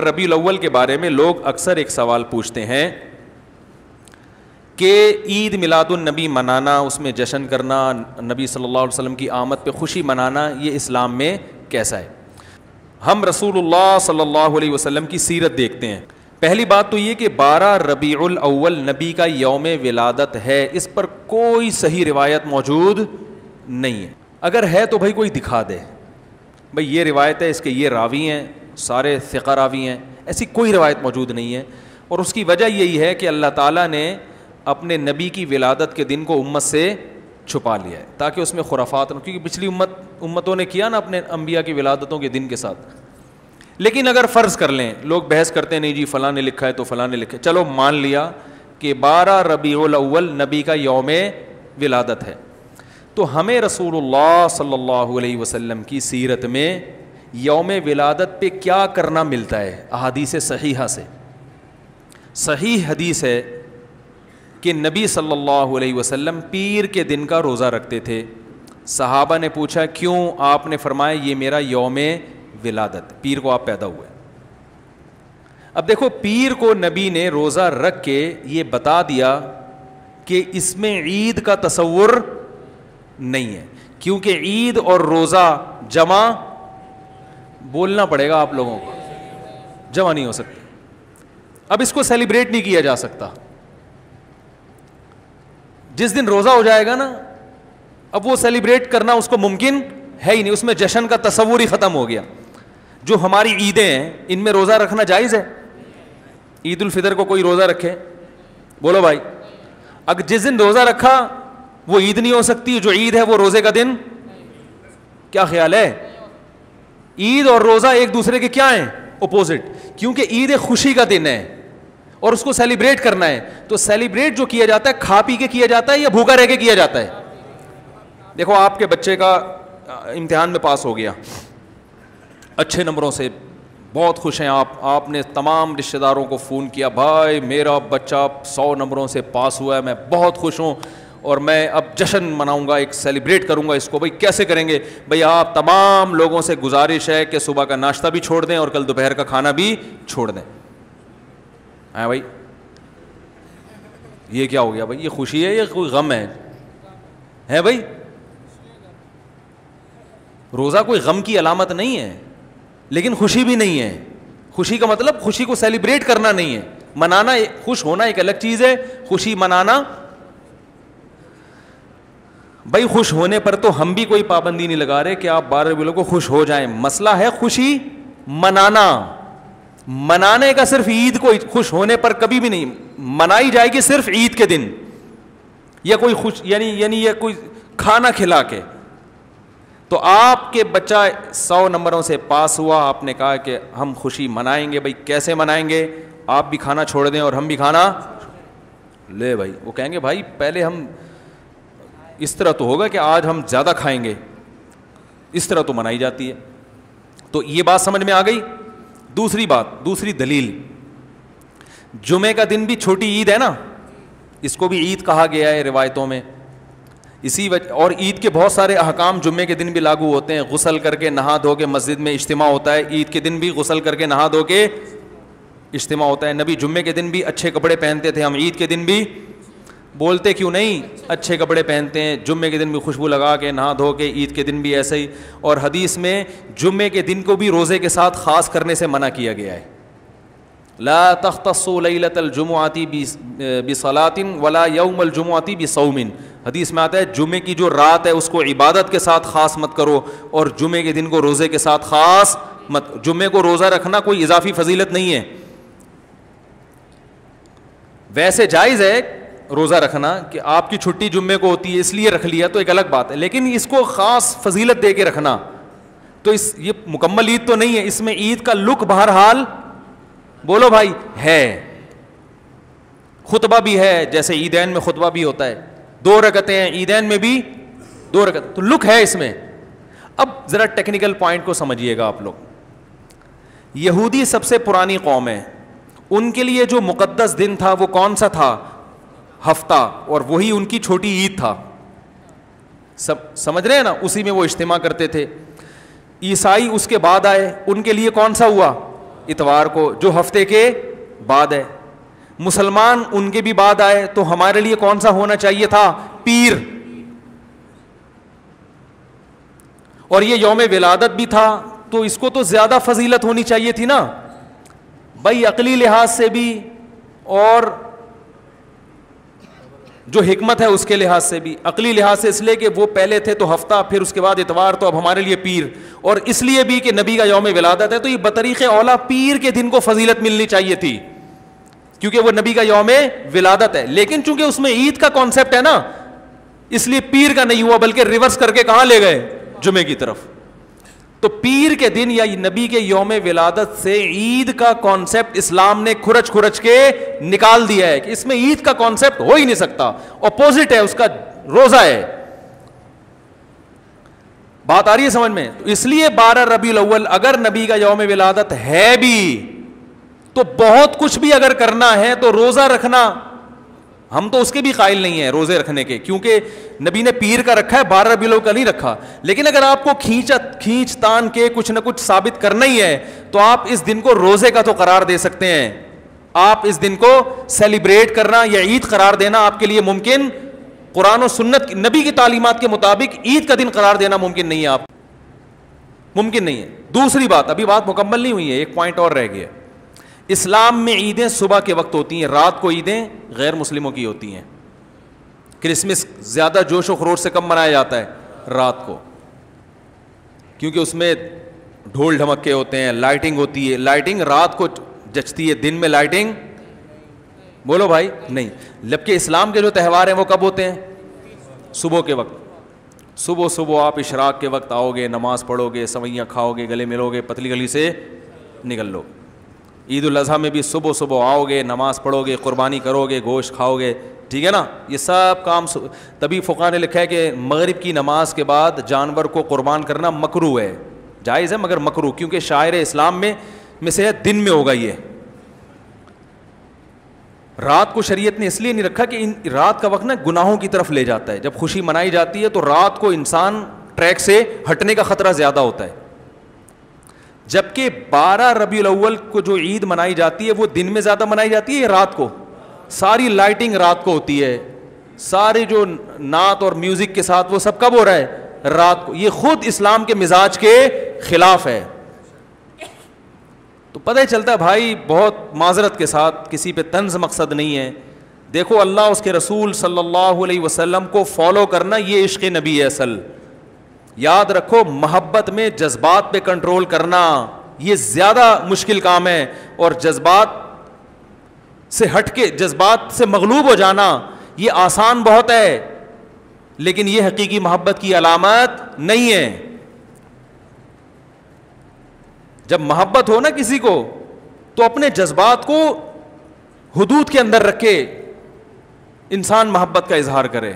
ربیع الاول کے بارے میں لوگ اکثر ایک سوال پوچھتے ہیں کہ عید میلاد النبی منانا, اس میں جشن کرنا, نبی صلی اللہ علیہ وسلم کی آمد پہ خوشی منانا, یہ اسلام میں کیسا ہے؟ ہم رسول اللہ صلی اللہ علیہ وسلم کی سیرت دیکھتے ہیں. پہلی بات تو یہ کہ 12 ربیع الاول نبی کا یوم ولادت ہے, اس پر کوئی صحیح روایت موجود نہیں ہے. اگر ہے تو بھائی کوئی دکھا دے, بھائی یہ روایت ہے, اس کے یہ راوی ہیں, سارے ثقہ راوی ہیں, ایسی کوئی روایت موجود نہیں ہے. اور اس کی وجہ یہی ہے کہ اللہ تعالیٰ نے اپنے نبی کی ولادت کے دن کو امت سے چھپا لیا ہے تاکہ اس میں خرافات نہ, کیونکہ پچھلی امتوں نے کیا نا اپنے انبیاء کی ولادتوں کے دن کے ساتھ. لیکن اگر فرض کر لیں, لوگ بحث کرتے ہیں نہیں جی فلاں نے لکھا ہے تو فلاں نے لکھا ہے, چلو مان لیا کہ 12 ربیع الاول نبی کا یوم ولادت ہے, تو ہمیں رسول اللہ صلی اللہ علیہ وسلم کی سیرت میں یوم ولادت پہ کیا کرنا ملتا ہے؟ احادیث صحیحہ سے صحیح حدیث ہے کہ نبی صلی اللہ علیہ وسلم پیر کے دن کا روزہ رکھتے تھے. صحابہ نے پوچھا کیوں؟ آپ نے فرمایا یہ میرا یوم ولادت, پیر کو آپ پیدا ہوئے. اب دیکھو, پیر کو نبی نے روزہ رکھ کے یہ بتا دیا کہ اس میں عید کا تصور نہیں ہے, کیونکہ عید اور روزہ جمع, بولنا پڑے گا آپ لوگوں کو, جمع نہیں ہو سکتے. اب اس کو سیلیبریٹ نہیں کیا جا سکتا. جس دن روزہ ہو جائے گا نا, اب وہ سیلیبریٹ کرنا اس کو ممکن ہے ہی نہیں, اس میں جشن کا تصور ہی ختم ہو گیا. جو ہماری عیدیں ہیں ان میں روزہ رکھنا جائز ہے؟ عید الفطر کو کوئی روزہ رکھے؟ بولو بھائی. اگر جس دن روزہ رکھا وہ عید نہیں ہو سکتی, جو عید ہے وہ روزے کا دن. کیا خیال ہے؟ عید اور روزہ ایک دوسرے کے کیا ہیں؟ اپوزٹ. کیونکہ عید ایک خوشی کا دن ہے اور اس کو سیلیبریٹ کرنا ہے, تو سیلیبریٹ جو کیا جاتا ہے کھا پی کے کیا جاتا ہے یا بھوکا رہ کے کیا جاتا ہے؟ دیکھو, آپ کے بچے کا امتحان میں پاس ہو گیا اچھے نمبروں سے, بہت خوش ہیں آپ نے تمام رشتہ داروں کو فون کیا, بھائی میرا بچہ 100 نمبروں سے پاس ہوا ہے, میں بہت خوش ہوں اور میں اب جشن مناؤں گا, ایک سیلیبریٹ کروں گا اس کو. بھائی کیسے کریں گے؟ بھائی آپ تمام لوگوں سے گزارش ہے کہ صبح کا ناشتہ بھی چھوڑ دیں اور کل دوپہر کا کھانا بھی چھوڑ دیں. ہاں بھائی, یہ کیا ہو گیا بھائی؟ یہ خوشی ہے یا کوئی غم ہے بھائی؟ روزہ کوئی غم کی علامت نہیں ہے, لیکن خوشی بھی نہیں ہے. خوشی کا مطلب خوشی کو سیلیبریٹ کرنا نہیں ہے, منانا. خوش ہونا ایک الگ چیز ہے, خوشی منانا. بھائی خوش ہونے پر تو ہم بھی کوئی پابندی نہیں لگا رہے کہ آپ 12 ربیع الاول کو خوش ہو جائیں. مسئلہ ہے خوشی منانا. منانے کا صرف عید کو خوش ہونے پر کبھی بھی نہیں منائی جائے گی, صرف عید کے دن یا کوئی خوش یعنی یہ کوئی کھانا کھلا کے. تو آپ کے بچہ 100 نمبروں سے پاس ہوا, آپ نے کہا کہ ہم خوشی منائیں گے. بھائی کیسے منائیں گے؟ آپ بھی کھانا چھوڑ دیں اور ہم بھی کھانا لے. بھائی وہ کہیں گے بھائی پہلے ہم اس طرح تو ہوگا کہ آج ہم زیادہ کھائیں گے, اس طرح تو منائی جاتی ہے. تو یہ بات سمجھ میں آ گئی. دوسری بات, دوسری دلیل, جمعے کا دن بھی چھوٹی عید ہے نا, اس کو بھی عید کہا گیا ہے روایتوں میں. اسی وجہ, اور عید کے بہت سارے احکام جمعے کے دن بھی لاگو ہوتے ہیں. غسل کر کے نہا دھو کے مسجد میں اجتماع ہوتا ہے, عید کے دن بھی غسل کر کے نہا دھو کے اجتماع ہوتا ہے. نبی جمعے کے دن بھی اچھے کپڑے پہنتے تھے, ہم عید کے دن بھی بولتے کیوں نہیں اچھے کپڑے پہنتے ہیں. جمعے کے دن بھی خوشبو لگا کے نہا دھو کے, عید کے دن بھی ایسے ہی. اور حدیث میں جمعے کے دن کو بھی روزے کے ساتھ خاص کرنے سے منع کیا گیا ہے. لا تختصوا لیلۃ الجمعۃ بصلاۃ ولا یوم الجمعۃ بصوم. حدیث میں آتا ہے جمعے کی جو رات ہے اس کو عبادت کے ساتھ خاص مت کرو, اور جمعے کے دن کو روزے کے ساتھ خاص مت. جمعے کو روزہ رکھنا کوئی اضافی فضیلت نہیں ہے. ویسے جائز ہے روزہ رکھنا کہ آپ کی چھٹی جمعے کو ہوتی ہے اس لیے رکھ لیا, تو ایک الگ بات ہے. لیکن اس کو خاص فضیلت دے کے رکھنا تو یہ مکمل عید تو نہیں ہے. اس میں عید کا لک بہرحال بولو بھائی ہے. خطبہ بھی ہے, جیسے عیدین میں خطبہ بھی ہوتا ہے, 2 رکعتیں ہیں, عیدین میں بھی 2 رکعت, تو لک ہے اس میں. اب ذرا ٹیکنیکل پوائنٹ کو سمجھیے گا آپ لوگ. یہودی سب سے پرانی قوم ہے, ان کے لیے جو مقدس دن تھا وہ کون سا تھا؟ ہفتہ, اور وہی ان کی چھوٹی عید تھا. سمجھ رہے ہیں نا, اسی میں وہ اجتماع کرتے تھے. عیسائی اس کے بعد آئے, ان کے لیے کون سا ہوا؟ اتوار کو جو ہفتے کے بعد ہے. مسلمان ان کے بھی بعد آئے تو ہمارے لیے کون سا ہونا چاہیے تھا؟ پیر. اور یہ یوم ولادت بھی تھا تو اس کو تو زیادہ فضیلت ہونی چاہیے تھی نا بھائی, عقلی لحاظ سے بھی اور جو حکمت ہے اس کے لحاظ سے بھی. عقلی لحاظ سے اس لیے کہ وہ پہلے تھے تو ہفتہ, پھر اس کے بعد اتوار, تو اب ہمارے لیے پیر. اور اس لیے بھی کہ نبی کا یوم ولادت ہے تو یہ بطریق اولا پیر کے دن کو فضیلت ملنی چاہیے تھی کیونکہ وہ نبی کا یوم ولادت ہے. لیکن چونکہ اس میں عید کا کانسیپٹ ہے نا, اس لیے پیر کا نہیں ہوا بلکہ ریورس کر کے کہاں لے گئے؟ جمعے کی طرف. تو پیر کے دن یا نبی کے یوم ولادت سے عید کا کانسیپٹ اسلام نے کھرچ کھرچ کے نکال دیا ہے کہ اس میں عید کا کانسیپٹ ہو ہی نہیں سکتا, اپوزٹ ہے اس کا, روزہ ہے. بات آ رہی ہے سمجھ میں؟ تو اس لیے 12 ربیع الاول اگر نبی کا یوم ولادت ہے بھی تو بہت کچھ بھی اگر کرنا ہے تو روزہ رکھنا, ہم تو اس کے بھی قائل نہیں ہیں روزے رکھنے کے, کیونکہ نبی نے پیر کا رکھا ہے, 12 ربیع الاول کا نہیں رکھا. لیکن اگر آپ کو کھینچ تان کے کچھ نہ کچھ ثابت کرنا ہی ہے تو آپ اس دن کو روزے کا تو قرار دے سکتے ہیں. آپ اس دن کو سیلیبریٹ کرنا یا عید قرار دینا آپ کے لیے ممکن, قرآن و سنت نبی کی تعلیمات کے مطابق عید کا دن قرار دینا ممکن نہیں ہے, آپ ممکن نہیں ہے. دوسری بات, ابھی بات مکمل نہیں ہوئی ہے, ایک پوائنٹ اور رہ گیا. اسلام میں عیدیں صبح کے وقت ہوتی ہیں, رات کو عیدیں غیر مسلموں کی ہوتی ہیں. کرسمس زیادہ جوش و خروش سے کم منایا جاتا ہے رات کو, کیونکہ اس میں ڈھول ڈھمکے ہوتے ہیں, لائٹنگ ہوتی ہے. لائٹنگ رات کو جچتی ہے, دن میں لائٹنگ بولو بھائی نہیں. جبکہ اسلام کے جو تہوار ہیں وہ کب ہوتے ہیں؟ صبح کے وقت. صبح آپ اشراق کے وقت آؤ گے, نماز پڑھو گے, سوئیاں کھاؤ گے, گلے ملو گے, پتلی گلی سے نکل لو. عید الاضحیٰ میں بھی صبح آؤ گے, نماز پڑھو گے, قربانی کرو گے, گوشت کھاؤ گے, ٹھیک ہے نا. یہ سب کام تبھی فقہا نے لکھا ہے کہ مغرب کی نماز کے بعد جانور کو قربان کرنا مکروہ ہے, جائز ہے مگر مکروہ, کیونکہ شاعر اسلام میں سے ہے دن میں ہوگا. یہ رات کو شریعت نے اس لیے نہیں رکھا کہ رات کا وقت نا گناہوں کی طرف لے جاتا ہے. جب خوشی منائی جاتی ہے تو رات کو انسان ٹریک سے ہٹنے کا خطرہ زیادہ ہوتا ہے. جبکہ 12 ربیع الاول کو جو عید منائی جاتی ہے وہ دن میں زیادہ منائی جاتی ہے یا رات کو؟ ساری لائٹنگ رات کو ہوتی ہے, سارے جو نعت اور میوزک کے ساتھ وہ سب کب ہو رہا ہے؟ رات کو. یہ خود اسلام کے مزاج کے خلاف ہے. تو پتہ ہی چلتا ہے بھائی, بہت معذرت کے ساتھ, کسی پہ طنز مقصد نہیں ہے. دیکھو اللہ اس کے رسول صلی اللہ علیہ وسلم کو فالو کرنا یہ عشق نبی ہے اصل. یاد رکھو, محبت میں جذبات پہ کنٹرول کرنا یہ زیادہ مشکل کام ہے, اور جذبات سے ہٹ کے, جذبات سے مغلوب ہو جانا یہ آسان بہت ہے, لیکن یہ حقیقی محبت کی علامت نہیں ہے. جب محبت ہو نا کسی کو تو اپنے جذبات کو حدود کے اندر رکھ کے انسان محبت کا اظہار کرے.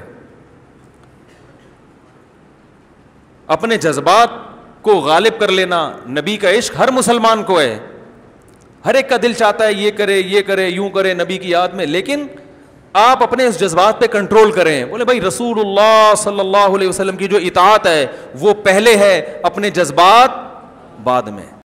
اپنے جذبات کو غالب کر لینا, نبی کا عشق ہر مسلمان کو ہے, ہر ایک کا دل چاہتا ہے یہ کرے یوں کرے نبی کی یاد میں, لیکن آپ اپنے اس جذبات پہ کنٹرول کریں. بولے بھائی رسول اللہ صلی اللہ علیہ وسلم کی جو اطاعت ہے وہ پہلے ہے, اپنے جذبات بعد میں.